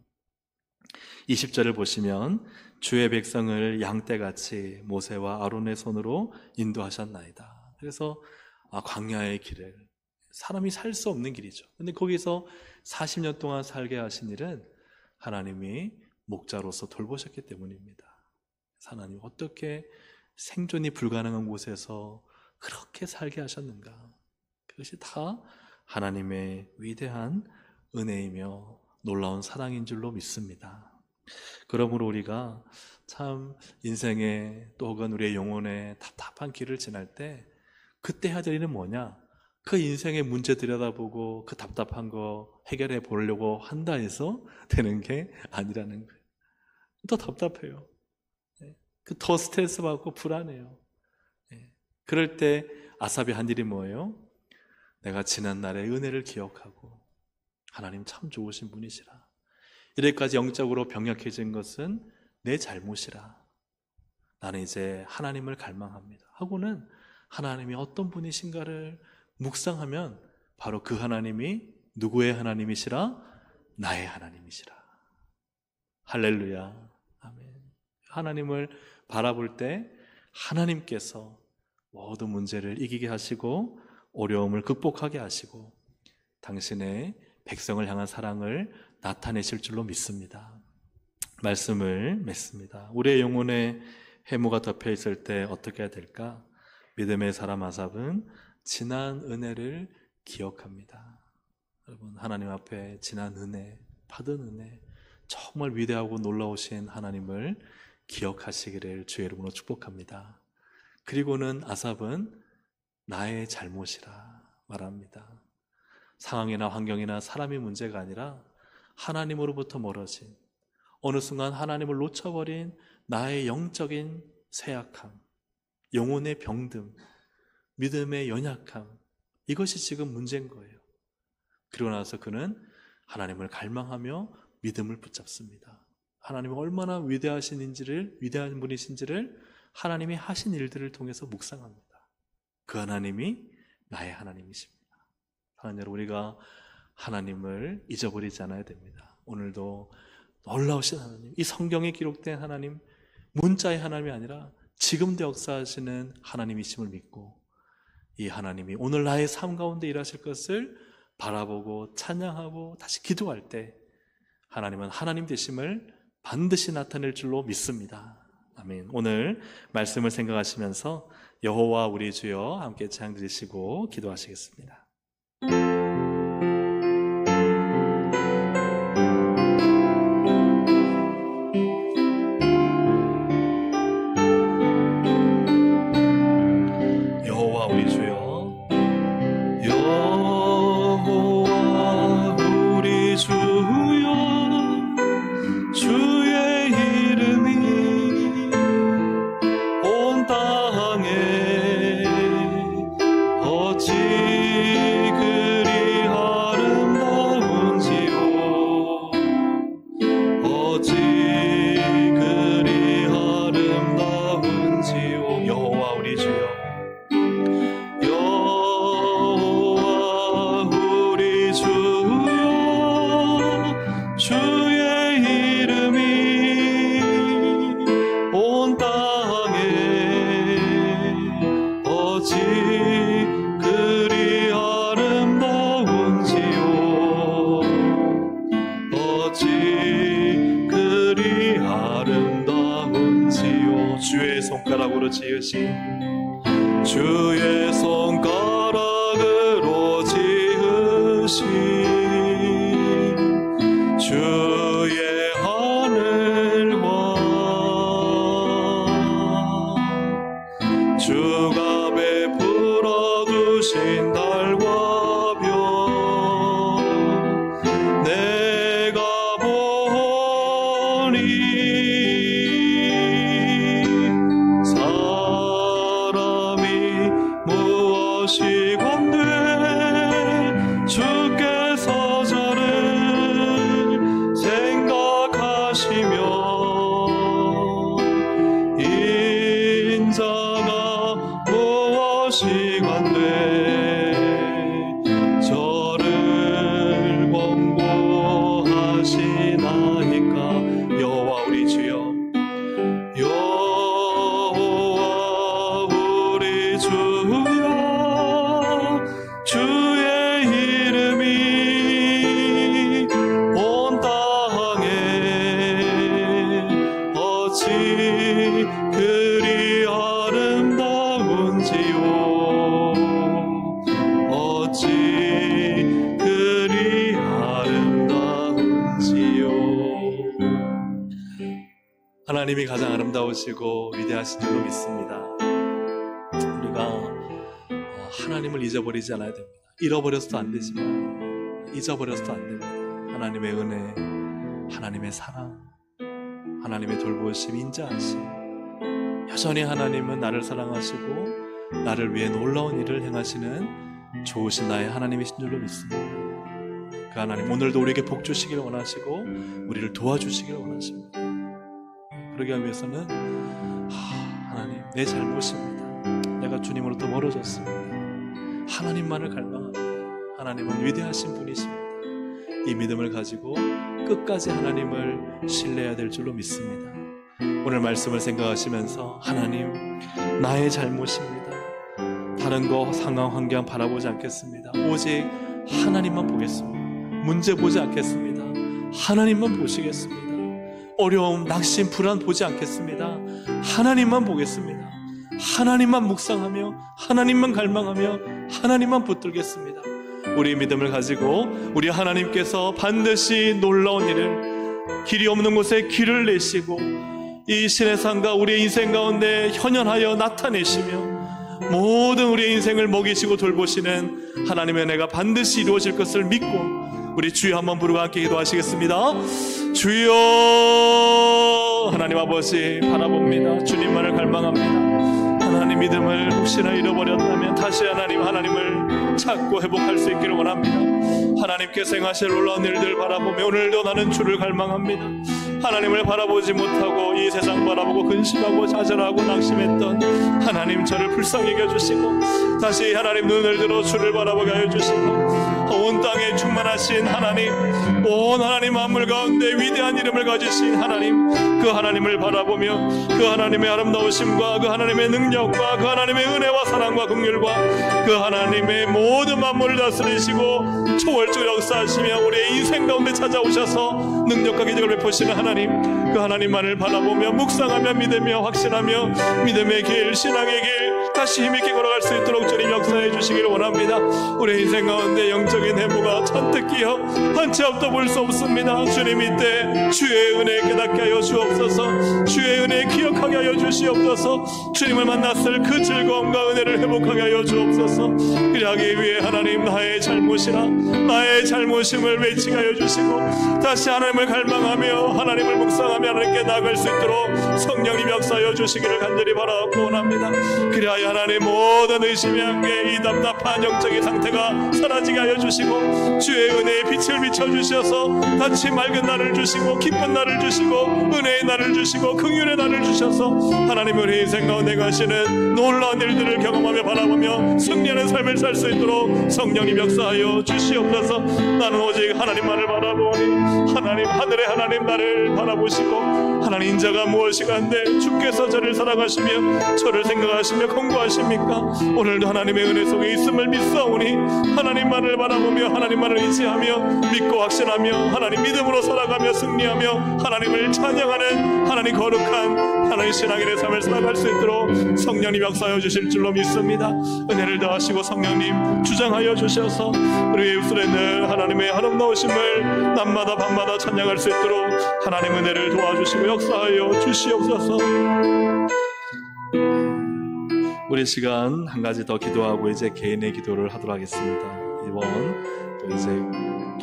20절을 보시면 주의 백성을 양떼같이 모세와 아론의 손으로 인도하셨나이다. 그래서 광야의 길을, 사람이 살 수 없는 길이죠. 근데 거기서 40년 동안 살게 하신 일은 하나님이 목자로서 돌보셨기 때문입니다. 하나님 어떻게 생존이 불가능한 곳에서 그렇게 살게 하셨는가? 그것이 다 하나님의 위대한 은혜이며 놀라운 사랑인 줄로 믿습니다. 그러므로 우리가 참 인생에 또 혹은 우리의 영혼에 답답한 길을 지날 때 그때 해야 될 일은 뭐냐? 그 인생의 문제 들여다보고 그 답답한 거 해결해 보려고 한다 해서 되는 게 아니라는 거예요. 더 답답해요. 더 스트레스 받고 불안해요. 그럴 때 아삽이 한 일이 뭐예요? 내가 지난 날의 은혜를 기억하고 하나님 참 좋으신 분이시라. 이래까지 영적으로 병약해진 것은 내 잘못이라. 나는 이제 하나님을 갈망합니다. 하고는 하나님이 어떤 분이신가를 묵상하면 바로 그 하나님이 누구의 하나님이시라? 나의 하나님이시라. 할렐루야. 아멘. 하나님을 바라볼 때 하나님께서 모든 문제를 이기게 하시고 어려움을 극복하게 하시고 당신의 백성을 향한 사랑을 나타내실 줄로 믿습니다. 말씀을 맺습니다. 우리의 영혼에 해무가 덮여 있을 때 어떻게 해야 될까? 믿음의 사람 아삽은 지난 은혜를 기억합니다. 여러분, 하나님 앞에 지난 은혜, 받은 은혜, 정말 위대하고 놀라우신 하나님을 기억하시기를 주의 이름으로 축복합니다. 그리고는 아삽은 나의 잘못이라 말합니다. 상황이나 환경이나 사람의 문제가 아니라 하나님으로부터 멀어진, 어느 순간 하나님을 놓쳐버린 나의 영적인 쇠약함, 영혼의 병듦, 믿음의 연약함, 이것이 지금 문제인 거예요. 그리고 나서 그는 하나님을 갈망하며 믿음을 붙잡습니다. 하나님이 얼마나 위대한 분이신지를 하나님이 하신 일들을 통해서 묵상합니다. 그 하나님이 나의 하나님이십니다. 사랑하는 여러분, 우리가 하나님을 잊어버리지 않아야 됩니다. 오늘도 놀라우신 하나님, 이 성경에 기록된 하나님, 문자의 하나님이 아니라 지금도 역사하시는 하나님이심을 믿고 이 하나님이 오늘 나의 삶 가운데 일하실 것을 바라보고 찬양하고 다시 기도할 때 하나님은 하나님 되심을 반드시 나타낼 줄로 믿습니다. 아멘. 오늘 말씀을 생각하시면서 여호와 우리 주여 함께 찬양 드리시고 기도하시겠습니다. 여호와 우리 주여, 여호와 우리 주여, 주의 이름이 온 땅에 어찌 그리 아름다운지요, 어찌 그리 아름다운지요. 여호와 우리 주여, 여호와 우리 주여, 주의 이름이 온 땅에 어찌 그리 아름다운지요, 어찌 그리 아름다운지요. 주의 손가락으로 지으신, 주의 손가락으로 지으신 주의 하늘과 주가 베풀어 두신 달과 별, 내가 보니 사람이 무엇 하나님이 가장 아름다우시고 위대하신 줄로 믿습니다. 우리가 하나님을 잊어버리지 않아야 됩니다. 잃어버려서도 안 되지만 잊어버려서도 안 됩니다. 하나님의 은혜, 하나님의 사랑, 하나님의 돌보심, 인자하심, 여전히 하나님은 나를 사랑하시고 나를 위해 놀라운 일을 행하시는 좋으신 나의 하나님이신 줄로 믿습니다. 그 하나님 오늘도 우리에게 복 주시기를 원하시고 우리를 도와주시기를 원하십니다. 그러기 위해서는 하나님 내 잘못입니다. 내가 주님으로부터 멀어졌습니다. 하나님만을 갈망합니다. 하나님은 위대하신 분이십니다. 이 믿음을 가지고 끝까지 하나님을 신뢰해야 될 줄로 믿습니다. 오늘 말씀을 생각하시면서 하나님 나의 잘못입니다. 다른 거 상황 환경 바라보지 않겠습니다. 오직 하나님만 보겠습니다. 문제 보지 않겠습니다. 하나님만 보시겠습니다. 어려움, 낙심, 불안 보지 않겠습니다. 하나님만 보겠습니다. 하나님만 묵상하며 하나님만 갈망하며 하나님만 붙들겠습니다. 우리의 믿음을 가지고 우리 하나님께서 반드시 놀라운 일을 길이 없는 곳에 길을 내시고 이 신의 산과 우리의 인생 가운데 현현하여 나타내시며 모든 우리의 인생을 먹이시고 돌보시는 하나님의 은혜가 반드시 이루어질 것을 믿고 우리 주여 한번 부르고 함께 기도하시겠습니다. 주여 하나님 아버지 바라봅니다. 주님만을 갈망합니다. 하나님 믿음을 혹시나 잃어버렸다면 다시 하나님을 찾고 회복할 수 있기를 원합니다. 하나님께서 행하실 놀라운 일들 바라보며 오늘도 나는 주를 갈망합니다. 하나님을 바라보지 못하고 이 세상 바라보고 근심하고 좌절하고 낙심했던 하나님 저를 불쌍히 여겨주시고 다시 하나님 눈을 들어 주를 바라보게 하여 주시고 온 땅에 충만하신 하나님 온 하나님 만물 가운데 위대한 이름을 가지신 하나님 그 하나님을 바라보며 그 하나님의 아름다우심과 그 하나님의 능력과 그 하나님의 은혜와 사랑과 긍휼과 그 하나님의 모든 만물을 다스리시고 초월적으로 역사하시며 우리의 인생 가운데 찾아오셔서 능력과 기적을 베푸시는 하나님 그 하나님만을 바라보며 묵상하며 믿으며 확신하며 믿음의 길 신앙의 길 다시 힘있게 걸어갈 수 있도록 주님 역사해 주시기를 원합니다. 우리 인생 가운데 영적인 해무가 잔뜩 끼어 한 채 없도 볼 수 없습니다. 주님 이때 주의 은혜 깨닫게 하여 주옵소서. 주의 은혜 기억하게 하여 주시옵소서. 주님을 만났을 그 즐거움과 은혜를 회복하게 하여 주옵소서. 그리하기 위해 하나님 나의 잘못이라 나의 잘못임을 외치게 하여 주시고 다시 하나님을 갈망하며 하나님을 묵상하며 하나님께 나아갈 수 있도록 성령님 역사하여 주시기를 간절히 바라고 원합니다. 그리하여 하나님 모든 의심의 한계 이 답답한 영적인 상태가 사라지게 하여 주시고 주의 은혜의 빛을 비춰주셔서 다시 맑은 날을 주시고 기쁜 날을 주시고 은혜의 날을 주시고 긍휼의 날을 주셔서 하나님 우리 인생 가운데 가시는 놀라운 일들을 경험하며 바라보며 승리하는 삶을 살 수 있도록 성령님 역사하여 주시옵소서. 나는 오직 하나님만을 바라보니 하나님 하늘의 하나님 나를 바라보시고 하나님 인자가 무엇이간데 주께서 저를 사랑하시며 저를 생각하시며 공부하십니까? 오늘도 하나님의 은혜 속에 있음을 믿사오니 하나님만을 바라보며 하나님만을 의지하며 믿고 확신하며 하나님 믿음으로 살아가며 승리하며 하나님을 찬양하는 하나님 거룩한 하나님 신앙인의 삶을 살아갈 수 있도록 성령님 역사하여 주실 줄로 믿습니다. 은혜를 더하시고 성령님 주장하여 주셔서 우리의 입술에 늘 하나님의 아름다우심을 낮마다 밤마다 찬양할 수 있도록 하나님 은혜를 도와주시고 역사하여 주시옵소서. 우리 시간 한 가지 더 기도하고 이제 개인의 기도를 하도록 하겠습니다. 이번 또 이제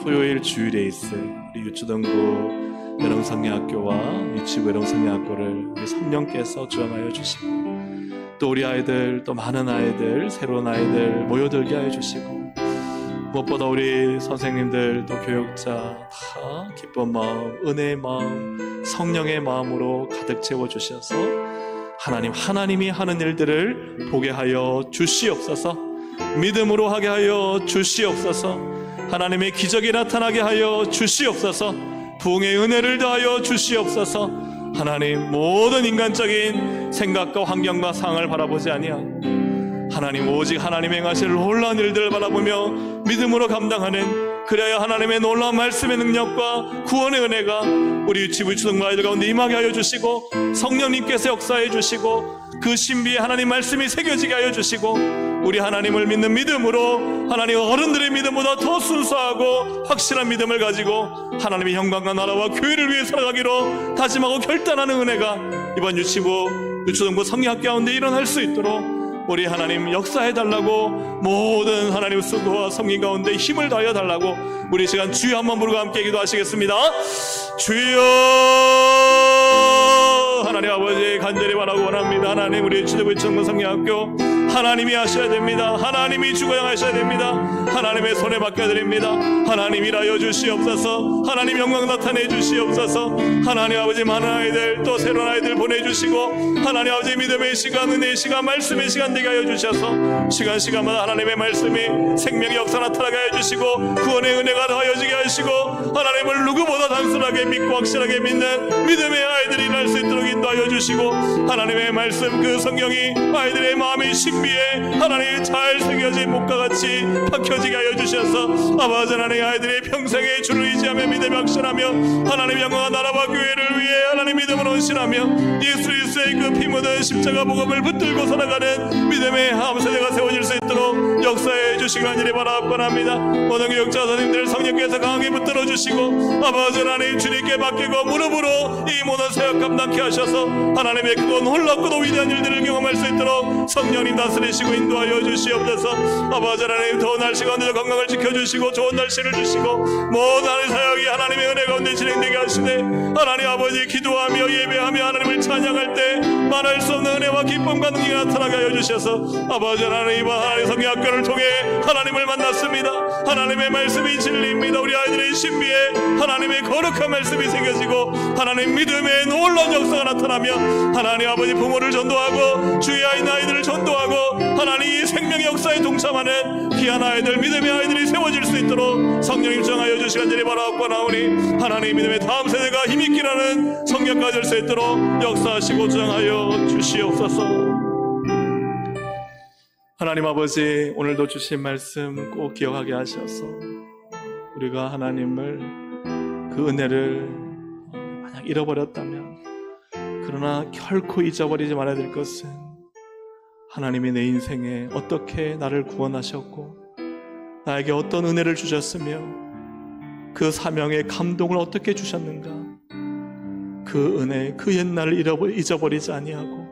토요일 주일에 있을 우리 유치동구 여름성리학교와 유치부 여름성리학교를 우리 성령께서 주장하여 주시고 또 우리 아이들 또 많은 아이들 새로운 아이들 모여들게 하여 주시고 무엇보다 우리 선생님들 또 교육자 다 기쁜 마음 은혜의 마음 성령의 마음으로 가득 채워주셔서 하나님이 하는 일들을 보게 하여 주시옵소서. 믿음으로 하게 하여 주시옵소서. 하나님의 기적이 나타나게 하여 주시옵소서. 부흥의 은혜를 더하여 주시옵소서. 하나님 모든 인간적인 생각과 환경과 상황을 바라보지 아니하고 하나님 오직 하나님 행하실 놀라운 일들을 바라보며 믿음으로 감당하는 그래야 하나님의 놀라운 말씀의 능력과 구원의 은혜가 우리 유치부 유치동 아이들 가운데 임하게 하여 주시고 성령님께서 역사해 주시고 그 신비의 하나님 말씀이 새겨지게 하여 주시고 우리 하나님을 믿는 믿음으로 하나님 어른들의 믿음보다 더 순수하고 확실한 믿음을 가지고 하나님의 영광과 나라와 교회를 위해 살아가기로 다짐하고 결단하는 은혜가 이번 유치동부 성경학교 가운데 일어날 수 있도록 우리 하나님 역사해달라고, 모든 하나님 수고와 섬김 가운데 힘을 다하여 달라고 우리 시간 주여 한번 부르고 함께 기도하시겠습니다. 주여, 하나님 아버지 간절히 바라고 원합니다. 하나님, 우리 주대부 유치동부 성경학교 하나님이 하셔야 됩니다. 하나님이 주관하셔야 됩니다. 하나님의 손에 맡겨드립니다. 하나님 일하여 주시옵소서. 하나님 영광 나타내 주시옵소서. 하나님 아버지 많은 아이들, 또 새로운 아이들 보내주시고, 하나님 아버지 믿음의 시간, 은혜의 시간, 말씀의 시간 되게 하여 주셔서 시간마다 하나님의 말씀이 생명의 역사 나타나게 하여 주시고, 구원의 은혜가 더하여지게 하시고, 하나님을 누구보다 단순하게 믿고 확실하게 믿는 믿음의 아이들이 일할 수 있도록 인도하여 주시고, 하나님의 말씀, 그 성경이 아이들의 마음의 신비에 하나님 잘 새겨진 목과 같이 박혀지게 하여 주셔서 아버지 하나님 아이들의 평생에 주를 의지하며 믿음에 확신하며 하나님의 영광과 나라와 교회를 위해 하나님 믿음으로 헌신하며 예수 그리스도의 그 피 묻은 십자가 복음을 붙들고 살아가는 믿음의 한 세대가 세워질 수 있도록 역사해 주시기 간절히 바라옵건합니다. 모든 교육자 선생님들 성령께서 강하게 붙들어 주시고 아버지 하나님 주님께 맡기고 무릎으로 이 모든 사역 감당케 하셔서 하나님의 그건 놀랍고도 위대한 일들을 경험할 수 있도록 성령님 다스리시고 인도하여 주시옵소서. 아버지 하나님 더운 날씨 가운데 건강을 지켜주시고 좋은 날씨를 주시고 모든 하나님 사역이 하나님의 은혜 가운데 진행되게 하시되 하나님 아버지 기도하며 예배하며 하나님을 찬양할 때 말할 수 없는 은혜와 기쁨과 능력이 나타나게 하여 주셔서 아버지 하나님 이번 하나님 성경학교를 통해 하나님을 만났습니다. 하나님의 말씀이 진리입니다. 우리 아이들의 신비에 하나님의 거룩한 말씀이 새겨지고 하나님 믿음의 놀라운 역사가 나타나며 하나님 아버지 부모를 전도하고 주위에 있는 아이들을 전도하고 하나님 이 생명의 역사에 동참하는 귀한 아이들, 믿음의 아이들이 세워질 수 있도록 성령님 정하여 주시기 간절히 바라옵고나오니 하나님 믿음의 다음 세대가 힘있게 일하는 성령까지 될 수 있도록 역사하시고 정하여 주시옵소서. 하나님 아버지, 오늘도 주신 말씀 꼭 기억하게 하셔서 우리가 하나님을 그 은혜를 만약 잃어버렸다면, 그러나 결코 잊어버리지 말아야 될 것은 하나님이 내 인생에 어떻게 나를 구원하셨고 나에게 어떤 은혜를 주셨으며 그 사명의 감동을 어떻게 주셨는가, 그 은혜, 그 옛날을 잊어버리지 아니하고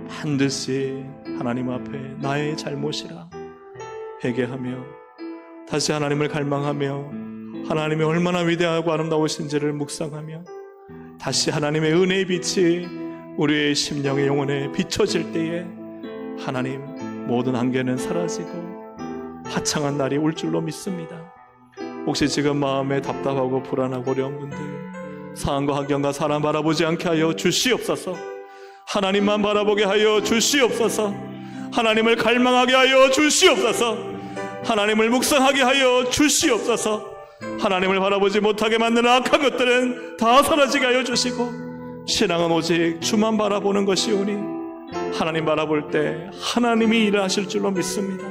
반드시 하나님 앞에 나의 잘못이라 회개하며 다시 하나님을 갈망하며 하나님이 얼마나 위대하고 아름다우신지를 묵상하며 다시 하나님의 은혜의 빛이 우리의 심령의 영혼에 비춰질 때에 하나님 모든 한계는 사라지고 화창한 날이 올 줄로 믿습니다. 혹시 지금 마음에 답답하고 불안하고 어려운 분들, 상황과 환경과 사람 바라보지 않게 하여 주시옵소서. 하나님만 바라보게 하여 주시옵소서. 하나님을 갈망하게 하여 주시옵소서. 하나님을 묵상하게 하여 주시옵소서. 하나님을 바라보지 못하게 만드는 악한 것들은 다 사라지게 하여 주시고 신앙은 오직 주만 바라보는 것이오니 하나님 바라볼 때 하나님이 일하실 줄로 믿습니다.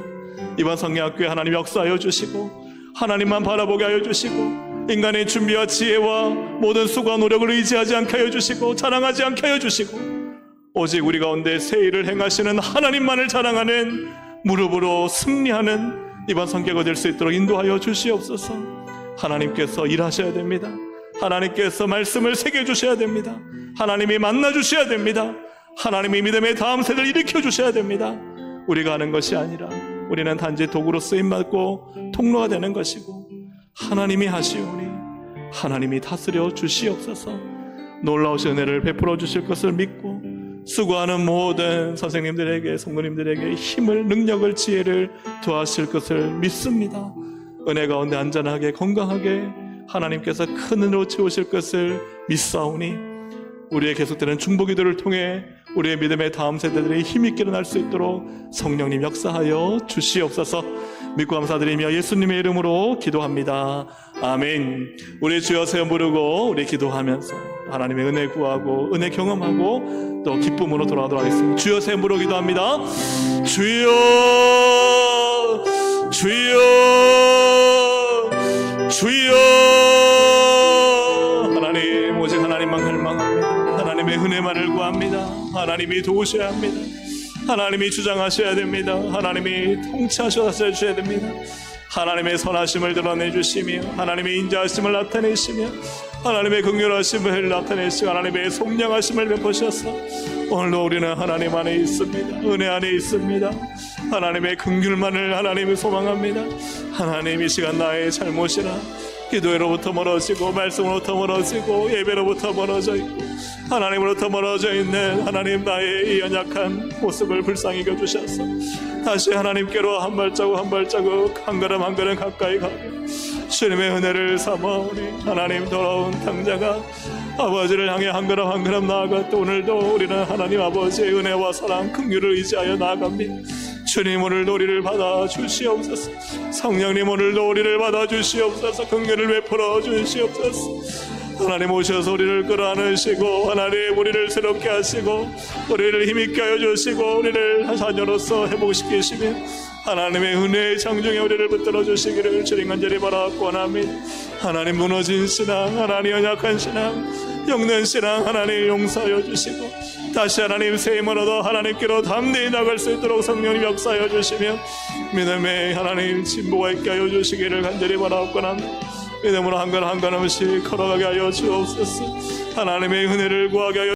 이번 성경학교에 하나님 역사하여 주시고 하나님만 바라보게 하여 주시고 인간의 준비와 지혜와 모든 수고와 노력을 의지하지 않게 하여 주시고 자랑하지 않게 하여 주시고 오직 우리 가운데 새 일을 행하시는 하나님만을 자랑하는 무릎으로 승리하는 이번 성교가 될 수 있도록 인도하여 주시옵소서. 하나님께서 일하셔야 됩니다. 하나님께서 말씀을 새겨주셔야 됩니다. 하나님이 만나주셔야 됩니다. 하나님이 믿음의 다음 세대를 일으켜 주셔야 됩니다. 우리가 하는 것이 아니라 우리는 단지 도구로 쓰임받고 통로가 되는 것이고 하나님이 하시오니 하나님이 다스려 주시옵소서. 놀라우신 은혜를 베풀어 주실 것을 믿고 수고하는 모든 선생님들에게 성도님들에게 힘을, 능력을, 지혜를 더하실 것을 믿습니다. 은혜 가운데 안전하게 건강하게 하나님께서 큰 은혜로 채우실 것을 믿사오니 우리의 계속되는 중보기도를 통해 우리의 믿음의 다음 세대들이 힘있게 일어날 수 있도록 성령님 역사하여 주시옵소서. 믿고 감사드리며 예수님의 이름으로 기도합니다. 아멘. 우리 주여 세워 부르고 우리 기도하면서 하나님의 은혜 구하고 은혜 경험하고 또 기쁨으로 돌아가도록 하겠습니다. 주여 세워 부르고 기도합니다. 주여 주여 주여. 하나님, 오직 하나님만 갈망합니다. 하나님의 은혜만을 구합니다. 하나님이 도우셔야 합니다. 하나님이 주장하셔야 됩니다. 하나님이 통치하셔서 주셔야 됩니다. 하나님의 선하심을 드러내주시며 하나님의 인자하심을 나타내시며 하나님의 긍휼하심을 나타내시고 하나님의 속량하심을 베푸셔서 오늘도 우리는 하나님 안에 있습니다. 은혜 안에 있습니다. 하나님의 긍휼만을 하나님이 소망합니다. 하나님 이 시간 나의 잘못이나 기도회로부터 멀어지고 말씀으로부터 멀어지고 예배로부터 멀어져 있고 하나님으로부터 멀어져 있는 하나님 나의 이 연약한 모습을 불쌍히 여겨주셔서 다시 하나님께로 한 발자국 한 발자국 한 걸음 한 걸음 가까이 가고 주님의 은혜를 삼아 우리 하나님 돌아온 당자가 아버지를 향해 한 걸음 한 걸음 나아갔고 오늘도 우리는 하나님 아버지의 은혜와 사랑 긍휼을 의지하여 나아갑니다. 주님 오늘도 우리를 받아 주시옵소서. 성령님 오늘도 우리를 받아 주시옵소서. 긍휼을 베풀어 주시옵소서. 하나님 오셔서 우리를 끌어안으시고 하나님 우리를 새롭게 하시고 우리를 힘있게 하여 주시고 우리를 자녀로서 회복시키시며 하나님의 은혜의 장중에 우리를 붙들어 주시기를 주님 간절히 바라고 원합니다. 하나님 무너진 신앙, 하나님 연약한 신앙, 영는 신앙 하나님 용서하여 주시고 다시 하나님 새 힘을 얻어 하나님께로 담대히 나갈 수 있도록 성령님 역사하여 주시며 믿음의 하나님 진보가 있게 하여 주시기를 간절히 바라고 원합니다. 믿음으로 한 걸음 한 걸음씩 걸어가게 하여 주옵소서. 하나님의 은혜를 구하게 하여